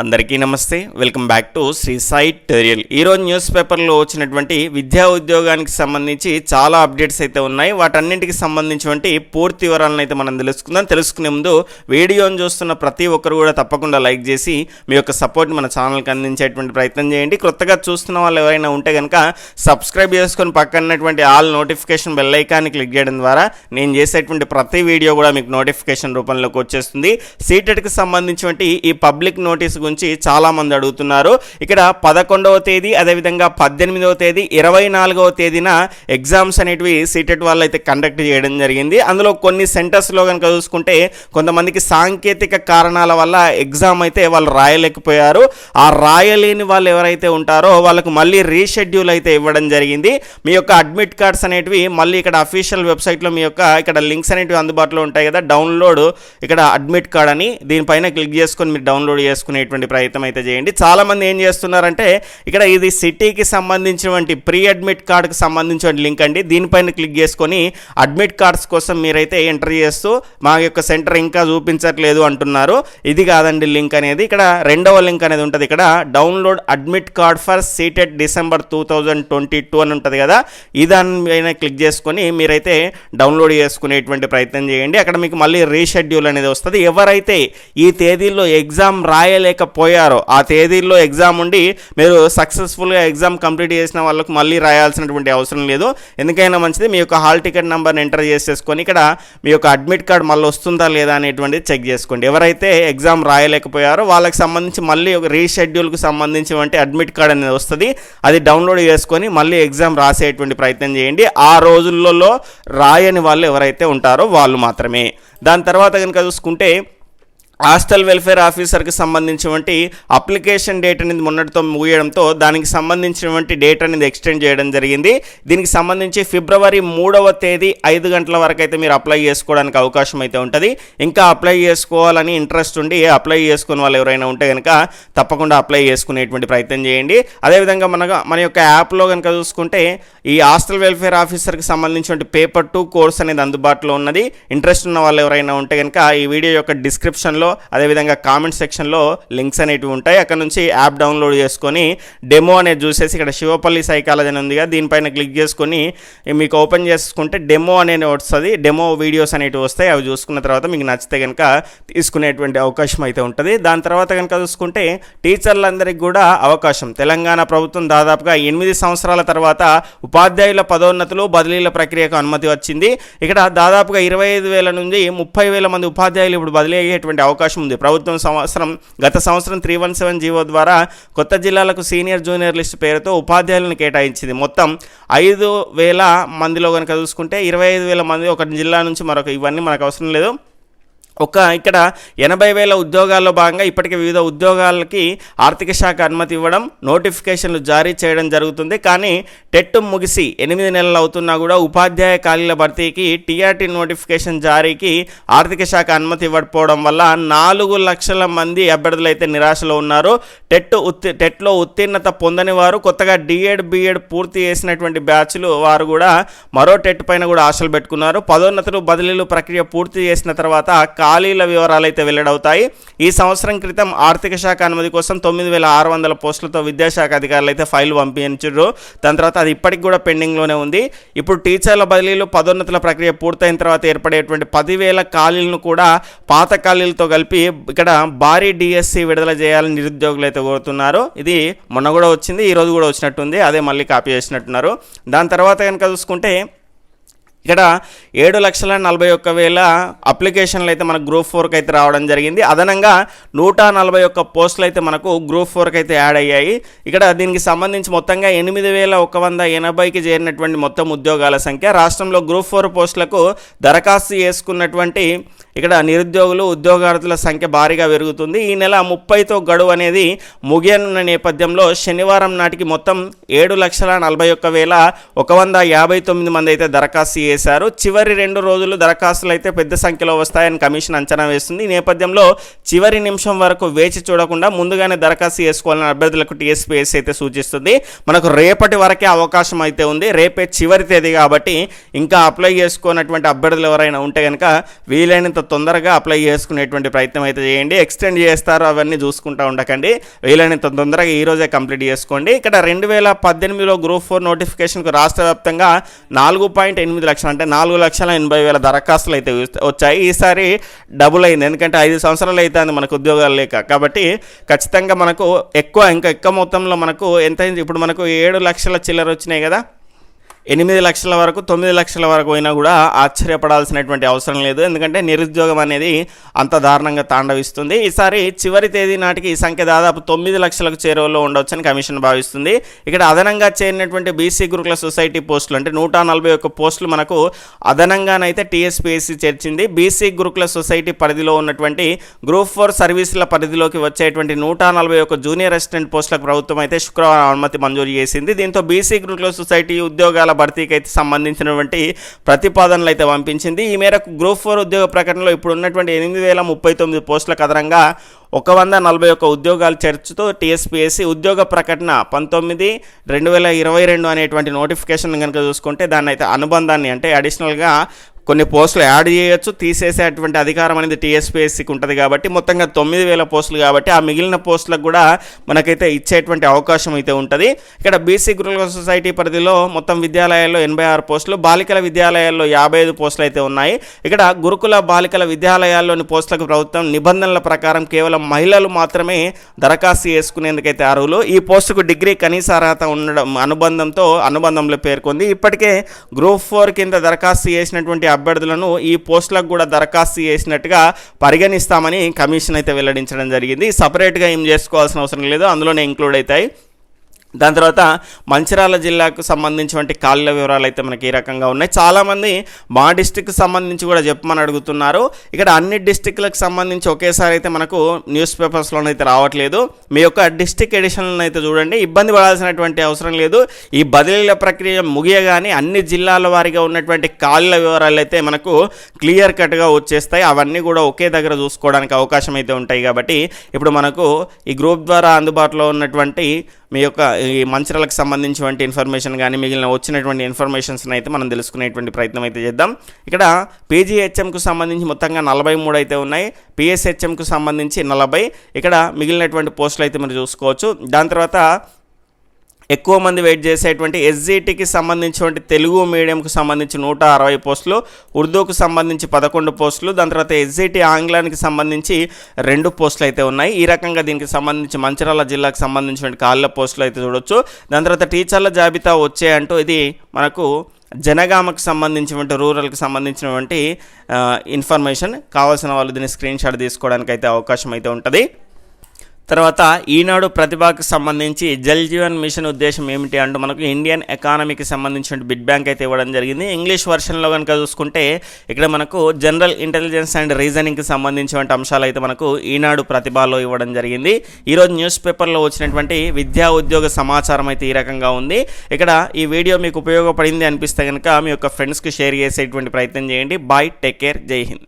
అందరికీ నమస్తే, welcome back to Shri Sai tutorial. ఈరోజు న్యూస్ పేపర్లో వచ్చినటువంటి విద్యా ఉద్యోగానికి సంబంధించి చాలా అప్డేట్స్ అయితే ఉన్నాయి. వాటన్నింటికి సంబంధించినటువంటి పూర్తి వివరాలను అయితే మనం తెలుసుకునే ముందు వీడియోని చూస్తున్న ప్రతి ఒక్కరు కూడా తప్పకుండా లైక్ చేసి మీ యొక్క సపోర్ట్ మన ఛానల్కి అందించేటువంటి ప్రయత్నం చేయండి. కొత్తగా చూస్తున్న వాళ్ళు ఎవరైనా ఉంటే కనుక సబ్స్క్రైబ్ చేసుకొని పక్కనటువంటి ఆల్ నోటిఫికేషన్ బెల్ ఐకాన్ని క్లిక్ చేయడం ద్వారా నేను చేసేటువంటి ప్రతి వీడియో కూడా మీకు నోటిఫికేషన్ రూపంలోకి వచ్చేస్తుంది. సీటెట్కి సంబంధించినటువంటి ఈ పబ్లిక్ నోటీస్ గురించి చాలా మంది అడుగుతున్నారు. ఇక్కడ 11వ తేదీ అదేవిధంగా 18వ తేదీ 24వ తేదీన ఎగ్జామ్స్ అనేటివి సీటెట్ వాళ్ళు అయితే కండక్ట్ చేయడం జరిగింది. అందులో కొన్ని సెంటర్స్లో కనుక చూసుకుంటే కొంతమందికి సాంకేతిక కారణాల వల్ల ఎగ్జామ్ అయితే వాళ్ళు రాయలేకపోయారు. ఆ రాయలేని వాళ్ళు ఎవరైతే ఉంటారో వాళ్ళకు మళ్ళీ రీషెడ్యూల్ అయితే ఇవ్వడం జరిగింది. మీ యొక్క అడ్మిట్ కార్డ్స్ అనేటివి మళ్ళీ ఇక్కడ అఫీషియల్ వెబ్సైట్లో మీ యొక్క ఇక్కడ లింక్స్ అనేటివి అందుబాటులో ఉంటాయి కదా, డౌన్లోడ్ ఇక్కడ అడ్మిట్ కార్డ్ అని దీనిపైన క్లిక్ చేసుకొని మీరు డౌన్లోడ్ చేసుకునేటువంటి ప్రయత్నం అయితే చేయండి. చాలా మంది ఏం చేస్తున్నారంటే ఇక్కడ ఇది సిటీకి సంబంధించినటువంటి ప్రీ అడ్మిట్ కార్డుకి సంబంధించిన లింక్ అండి, దీనిపైన క్లిక్ చేసుకొని అడ్మిట్ కార్డ్స్ కోసం మీరైతే ఎంటర్ చేస్తూ మా యొక్క సెంటర్ ఇంకా చూపించట్లేదు అంటున్నారు. ఇది కాదండి లింక్ అనేది, ఇక్కడ రెండవ లింక్ అనేది ఉంటుంది. ఇక్కడ download admit card for CTET December 2022 అని ఉంటుంది కదా, ఈ దానిపైన క్లిక్ చేసుకొని మీరైతే డౌన్లోడ్ చేసుకునేటువంటి ప్రయత్నం చేయండి. అక్కడ మీకు మళ్ళీ రీషెడ్యూల్ అనేది వస్తుంది. ఎవరైతే ఈ తేదీల్లో ఎగ్జామ్ రాయలేకపోయారో ఆ తేదీల్లో ఎగ్జామ్ ఉండి మీరు సక్సెస్ఫుల్గా ఎగ్జామ్ కంప్లీట్ చేసిన వాళ్ళకు మళ్ళీ రాయాల్సినటువంటి అవసరం లేదు. ఎందుకైనా మంచిది మీ యొక్క హాల్ టికెట్ నెంబర్ని ఎంటర్ చేసేసుకొని ఇక్కడ మీ యొక్క అడ్మిట్ కార్డ్ మళ్ళీ వస్తుందా లేదా అనేటువంటిది చెక్ చేసుకోండి. ఎవరైతే ఎగ్జామ్ రాయలేకపోయారో వాళ్ళకి సంబంధించి మళ్ళీ ఒక రీషెడ్యూల్కి సంబంధించినటువంటి అడ్మిట్ కార్డ్ అనేది వస్తుంది, అది డౌన్లోడ్ చేసుకొని మళ్ళీ ఎగ్జామ్ రాసేటువంటి ప్రయత్నం చేయండి. ఆ రోజులలో రాయని వాళ్ళు ఎవరైతే ఉంటారో వాళ్ళు మాత్రమే. దాని తర్వాత కనుక చూసుకుంటే హాస్టల్ వెల్ఫేర్ ఆఫీసర్కి సంబంధించినటువంటి అప్లికేషన్ డేట్ అనేది మొన్నటితో ముగియడంతో దానికి సంబంధించినటువంటి డేట్ అనేది ఎక్స్టెండ్ చేయడం జరిగింది. దీనికి సంబంధించి ఫిబ్రవరి 3వ తేదీ 5 గంటల వరకు అయితే మీరు అప్లై చేసుకోవడానికి అవకాశం అయితే ఉంటుంది. ఇంకా అప్లై చేసుకోవాలని ఇంట్రెస్ట్ ఉండి అప్లై చేసుకునే వాళ్ళు ఎవరైనా ఉంటే కనుక తప్పకుండా అప్లై చేసుకునేటువంటి ప్రయత్నం చేయండి. అదేవిధంగా మన యొక్క యాప్లో కనుక చూసుకుంటే ఈ హాస్టల్ వెల్ఫేర్ ఆఫీసర్కి సంబంధించిన పేపర్ 2 కోర్స్ అనేది అందుబాటులో ఉన్నది. ఇంట్రెస్ట్ ఉన్న వాళ్ళు ఎవరైనా ఉంటే కనుక ఈ వీడియో యొక్క డిస్క్రిప్షన్లో అదేవిధంగా కామెంట్ సెక్షన్లో లింక్స్ అనేటివి ఉంటాయి. అక్కడ నుంచి యాప్ డౌన్లోడ్ చేసుకొని డెమో అనేది చూసేసి ఇక్కడ శివపల్లి సైకాలజీ అని ఉందిగా దీనిపైన క్లిక్ చేసుకొని మీకు ఓపెన్ చేసుకుంటే డెమో అనేది వస్తుంది. డెమో వీడియోస్ అనేటివి వస్తాయి. అవి చూసుకున్న తర్వాత మీకు నచ్చితే కనుక తీసుకునేటువంటి అవకాశం అయితే ఉంటుంది. దాని తర్వాత కనుక చూసుకుంటే టీచర్లందరికీ కూడా అవకాశం. తెలంగాణ ప్రభుత్వం దాదాపుగా 8 సంవత్సరాల తర్వాత ఉపాధ్యాయుల పదోన్నతులు బదిలీల ప్రక్రియకు అనుమతి వచ్చింది. ఇక్కడ దాదాపుగా 25,000 నుంచి 30,000 మంది ఉపాధ్యాయులు ఇప్పుడు బదిలీ అయ్యేటువంటి అవకాశం ఉంది. ప్రభుత్వం గత సంవత్సరం 317 జీవో ద్వారా కొత్త జిల్లాలకు సీనియర్ జూనియర్ లిస్ట్ పేరుతో ఉపాధ్యాయులను కేటాయించింది. మొత్తం 5,000 మందిలో కనుక చూసుకుంటే 25,000 మంది ఒక జిల్లా నుంచి మరొక, ఇవన్నీ మనకు అవసరం లేదు. ఇక్కడ 80,000 ఉద్యోగాల్లో భాగంగా ఇప్పటికే వివిధ ఉద్యోగాలకి ఆర్థిక శాఖ అనుమతి ఇవ్వడం, నోటిఫికేషన్లు జారీ చేయడం జరుగుతుంది. కానీ టెట్ ముగిసి 8 నెలలు అవుతున్నా కూడా ఉపాధ్యాయ ఖాళీల భర్తీకి టీఆర్టీ నోటిఫికేషన్ జారీకి ఆర్థిక శాఖ అనుమతి ఇవ్వకపోవడం వల్ల 4 లక్షల మంది అభ్యర్థులు అయితే నిరాశలో ఉన్నారు. టెట్లో ఉత్తీర్ణత పొందని వారు, కొత్తగా డిఎడ్ బిఎడ్ పూర్తి చేసినటువంటి బ్యాచ్లు వారు కూడా మరో టెట్ పైన కూడా ఆశలు పెట్టుకున్నారు. పదోన్నతులు బదిలీలు ప్రక్రియ పూర్తి చేసిన తర్వాత ఖాళీల వివరాలు అయితే వెల్లడవుతాయి. ఈ సంవత్సరం క్రితం ఆర్థిక శాఖ అనుమతి కోసం 9,600 పోస్టులతో విద్యాశాఖ అధికారులు అయితే ఫైల్ పంపించారు. దాని తర్వాత అది ఇప్పటికి కూడా పెండింగ్లోనే ఉంది. ఇప్పుడు టీచర్ల బదిలీలు పదోన్నతుల ప్రక్రియ పూర్తయిన తర్వాత ఏర్పడేటువంటి 10,000 ఖాళీలను కూడా పాత ఖాళీలతో కలిపి ఇక్కడ భారీ డిఎస్సి విడుదల చేయాలని నిరుద్యోగులు అయితే కోరుతున్నారు. ఇది మొన్న కూడా వచ్చింది, ఈరోజు కూడా వచ్చినట్టుంది, అదే మళ్ళీ కాపీ చేసినట్టున్నారు. దాని తర్వాత కనుక చూసుకుంటే ఇక్కడ 7,41,000 అప్లికేషన్లు అయితే మనకు గ్రూప్ 4కి అయితే రావడం జరిగింది. అదనంగా 141 పోస్టులు అయితే మనకు గ్రూప్ 4కి అయితే యాడ్ అయ్యాయి. ఇక్కడ దీనికి సంబంధించి మొత్తంగా 8,180కి చేరినటువంటి మొత్తం ఉద్యోగాల సంఖ్య. రాష్ట్రంలో గ్రూప్ 4 పోస్టులకు దరఖాస్తు చేసుకున్నటువంటి ఇక్కడ నిరుద్యోగులు ఉద్యోగార్థుల సంఖ్య భారీగా పెరుగుతుంది. ఈ నెల 30తో గడువు అనేది ముగియనున్న నేపథ్యంలో శనివారం నాటికి మొత్తం 7,41,159 మంది అయితే దరఖాస్తు చేశారు. చివరి 2 రోజులు దరఖాస్తులు అయితే పెద్ద సంఖ్యలో వస్తాయని కమిషన్ అంచనా వేస్తుంది. ఈ నేపథ్యంలో చివరి నిమిషం వరకు వేచి చూడకుండా ముందుగానే దరఖాస్తు చేసుకోవాలని అభ్యర్థులకు TSPSC అయితే సూచిస్తుంది. మనకు రేపటి వరకే అవకాశం అయితే ఉంది. రేపే చివరి తేదీ కాబట్టి ఇంకా అప్లై చేసుకున్నటువంటి అభ్యర్థులు ఎవరైనా ఉంటే కనుక వీలైనంత తొందరగా అప్లై చేసుకునేటువంటి ప్రయత్నం అయితే చేయండి. ఎక్స్టెండ్ చేస్తారో అవన్నీ చూసుకుంటూ ఉండకండి. వీలైనంత తొందరగా ఈ రోజే కంప్లీట్ చేసుకోండి. ఇక్కడ 2018లో గ్రూప్ 4 నోటిఫికేషన్కు రాష్ట్ర వ్యాప్తంగా 4.8 లక్షలు అంటే 4,80,000 దరఖాస్తులు అయితే వచ్చాయి. ఈసారి డబుల్ అయింది. ఎందుకంటే 5 సంవత్సరాలు అయితే మనకు ఉద్యోగాలు లేక. కాబట్టి ఖచ్చితంగా మనకు ఇంకా ఎక్కువ మొత్తంలో మనకు ఎంత ఇప్పుడు మనకు 7 లక్షల చిల్లర వచ్చినాయి కదా. 8 లక్షల వరకు 9 లక్షల వరకు పోయినా కూడా ఆశ్చర్యపడాల్సినటువంటి అవసరం లేదు. ఎందుకంటే నిరుద్యోగం అనేది అంత దారుణంగా తాండవిస్తుంది. ఈసారి చివరి తేదీ నాటికి ఈ సంఖ్య దాదాపు 9 లక్షలకు చేరువలో ఉండవచ్చని కమిషన్ భావిస్తుంది. ఇక్కడ అదనంగా చేరినటువంటి బీసీ గురుకుల సొసైటీ పోస్టులు అంటే 141 పోస్టులు మనకు అదనంగానైతే TSPSC చేర్చింది. బీసీ గురుకుల సొసైటీ పరిధిలో ఉన్నటువంటి గ్రూప్ 4 సర్వీసుల పరిధిలోకి వచ్చేటువంటి 141 జూనియర్ అసిస్టెంట్ పోస్టులకు ప్రభుత్వం అయితే శుక్రవారం అనుమతి మంజూరు చేసింది. దీంతో బీసీ గురుకుల సొసైటీ ఉద్యోగాల భర్తీకి అయితే సంబంధించినటువంటి ప్రతిపాదనలు అయితే పంపించింది. ఈ మేరకు గ్రూప్ 4 ఉద్యోగ ప్రకటనలో ఇప్పుడు ఉన్నటువంటి 8,039 పోస్టులకు అదనంగా 141 ఉద్యోగాలు చేర్చుతూ TSPSC ఉద్యోగ ప్రకటన 19/2022 అనేటువంటి నోటిఫికేషన్ కనుక చూసుకుంటే దాన్ని అయితే అనుబంధాన్ని అంటే అడిషనల్గా కొన్ని పోస్టులు యాడ్ చేయొచ్చు, తీసేసేటువంటి అధికారం అనేది TSPSCకి ఉంటుంది. కాబట్టి మొత్తంగా 9,000 పోస్టులు కాబట్టి ఆ మిగిలిన పోస్టులకు కూడా మనకైతే ఇచ్చేటువంటి అవకాశం అయితే ఉంటుంది. ఇక్కడ బీసీ గురుకుల సొసైటీ పరిధిలో మొత్తం విద్యాలయాల్లో 86 పోస్టులు, బాలికల విద్యాలయాల్లో 55 పోస్టులు అయితే ఉన్నాయి. ఇక్కడ గురుకుల బాలికల విద్యాలయాల్లోని పోస్టులకు ప్రభుత్వం నిబంధనల ప్రకారం కేవలం మహిళలు మాత్రమే దరఖాస్తు చేసుకునేందుకైతే అర్హులు. ఈ పోస్టుకు డిగ్రీ కనీస అర్హత ఉండడం అనుబంధంలో పేర్కొంది. ఇప్పటికే గ్రూప్ 4 కింద దరఖాస్తు చేసినటువంటి అభ్యర్థులను ఈ పోస్టులకు కూడా దరఖాస్తు చేసినట్టుగా పరిగణిస్తామని కమిషన్ అయితే వెల్లడించడం జరిగింది. సపరేట్గా ఏం చేసుకోవాల్సిన అవసరం లేదు, అందులోనే ఇంక్లూడ్ అవుతాయి. దాని తర్వాత మంచిర్యాల జిల్లాకు సంబంధించినటువంటి ఖాళీల వివరాలు అయితే మనకి ఈ రకంగా ఉన్నాయి. చాలామంది మా డిస్టిక్కి సంబంధించి కూడా చెప్పమని అడుగుతున్నారు. ఇక్కడ అన్ని డిస్టిక్లకు సంబంధించి ఒకేసారి అయితే మనకు న్యూస్ పేపర్స్లోనైతే రావట్లేదు. మీ యొక్క డిస్టిక్ ఎడిషన్లను అయితే చూడండి, ఇబ్బంది పడాల్సినటువంటి అవసరం లేదు. ఈ బదిలీల ప్రక్రియ ముగియగానే అన్ని జిల్లాల వారీగా ఉన్నటువంటి ఖాళీల వివరాలు అయితే మనకు క్లియర్ కట్గా వచ్చేస్తాయి. అవన్నీ కూడా ఒకే దగ్గర చూసుకోవడానికి అవకాశం అయితే ఉంటాయి. కాబట్టి ఇప్పుడు మనకు ఈ గ్రూప్ ద్వారా అందుబాటులో ఉన్నటువంటి మీ యొక్క ఈ మంచిర్యాలకు సంబంధించినటువంటి ఇన్ఫర్మేషన్ కానీ మిగిలిన వచ్చినటువంటి ఇన్ఫర్మేషన్స్ని అయితే మనం తెలుసుకునేటువంటి ప్రయత్నం అయితే చేద్దాం. ఇక్కడ PGHMకు సంబంధించి మొత్తంగా 43 అయితే ఉన్నాయి, PSHMకు సంబంధించి 40. ఇక్కడ మిగిలినటువంటి పోస్టులు అయితే మీరు చూసుకోవచ్చు. దాని తర్వాత ఎక్కువ మంది వెయిట్ చేసేటువంటి SGTకి సంబంధించినటువంటి తెలుగు మీడియంకు సంబంధించి 160 పోస్టులు, ఉర్దూకు సంబంధించి 11 పోస్టులు, దాని తర్వాత SGT ఆంగ్లానికి సంబంధించి 2 పోస్టులు అయితే ఉన్నాయి. ఈ రకంగా దీనికి సంబంధించి మంచిర్యాల జిల్లాకు సంబంధించినటువంటి ఖాళీల పోస్టులు అయితే చూడొచ్చు. దాని తర్వాత టీచర్ల జాబితా వచ్చే అంటూ ఇది మనకు జనగామకు సంబంధించినటువంటి రూరల్కి సంబంధించినటువంటి ఇన్ఫర్మేషన్. కావాల్సిన వాళ్ళు దీన్ని స్క్రీన్ షాట్ తీసుకోవడానికి అయితే అవకాశం అయితే ఉంటుంది. తర్వాత ఈనాడు ప్రతిభకు సంబంధించి జల్ జీవన్ మిషన్ ఉద్దేశం ఏమిటి అంటూ మనకు ఇండియన్ ఎకానమీకి సంబంధించిన బిడ్ బ్యాంక్ అయితే ఇవ్వడం జరిగింది. ఇంగ్లీష్ వర్షన్లో కనుక చూసుకుంటే ఇక్కడ మనకు జనరల్ ఇంటెలిజెన్స్ అండ్ రీజనింగ్కి సంబంధించిన అంశాలు అయితే మనకు ఈనాడు ప్రతిభలో ఇవ్వడం జరిగింది. ఈరోజు న్యూస్ పేపర్లో వచ్చినటువంటి విద్యా ఉద్యోగ సమాచారం అయితే ఈ రకంగా ఉంది. ఇక్కడ ఈ వీడియో మీకు ఉపయోగపడింది అనిపిస్తే కనుక మీ యొక్క ఫ్రెండ్స్కి షేర్ చేసేటువంటి ప్రయత్నం చేయండి. బాయ్, టేక్ కేర్, జై హింద్.